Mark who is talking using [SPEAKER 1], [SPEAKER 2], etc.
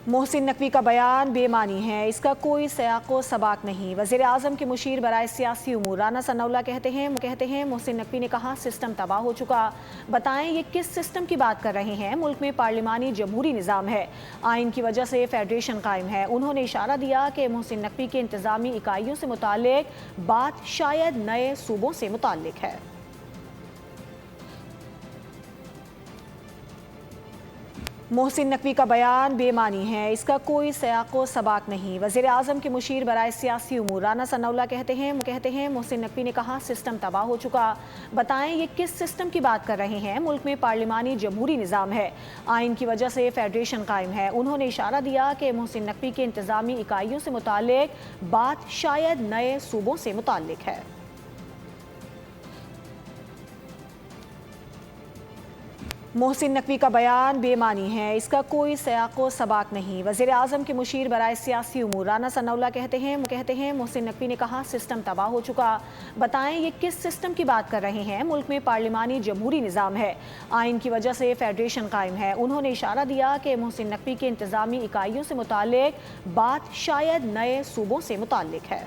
[SPEAKER 1] मोहसिन नकवी का बयान बेमानी है, इसका कोई सयाको सबाक नहीं। वज़ीर आज़म के मुशीर बराए सियासी उमूर राना सनाउल्लाह कहते हैं मोहसिन नकवी ने कहा सिस्टम तबाह हो चुका। बताएं ये किस सिस्टम की बात कर रहे हैं? मुल्क में पार्लिमानी जमहूरी निज़ाम है, आइन की वजह से फेडरेशन कायम है। उन्होंने इशारा दिया कि मोहसिन नकवी के इंतज़ामी इकाइयों से मुताल्लिक बात शायद नए सूबों से मुताल्लिक है। मोहसिन नकवी का बयान बेमानी है, इसका कोई सयाको सबाक नहीं। वज़ीर आज़म के मुशीर बराए सियासी उमूर राना सनाउल्लाह कहते हैं मोहसिन नकवी ने कहा सिस्टम तबाह हो चुका। बताएं ये किस सिस्टम की बात कर रहे हैं? मुल्क में पार्लिमानी जमहूरी निज़ाम है, आइन की वजह से फेडरेशन कायम है। उन्होंने इशारा दिया कि मोहसिन नकवी के इंतज़ामी इकाइयों से मुताल्लिक बात शायद नए सूबों से मुताल्लिक है। मोहसिन नकवी का बयान बेमानी है, इसका कोई सयाको सबाक नहीं। वज़ीर आज़म के मुशीर बराए सियासी उमूर राना सनाउल्लाह कहते हैं मोहसिन नकवी ने कहा सिस्टम तबाह हो चुका। बताएं ये किस सिस्टम की बात कर रहे हैं? मुल्क में पार्लिमानी जमहूरी निज़ाम है, आइन की वजह से फेडरेशन कायम है। उन्होंने इशारा दिया कि मोहसिन नकवी के इंतज़ामी इकाइयों से मुताल्लिक बात शायद नए सूबों से मुताल्लिक है।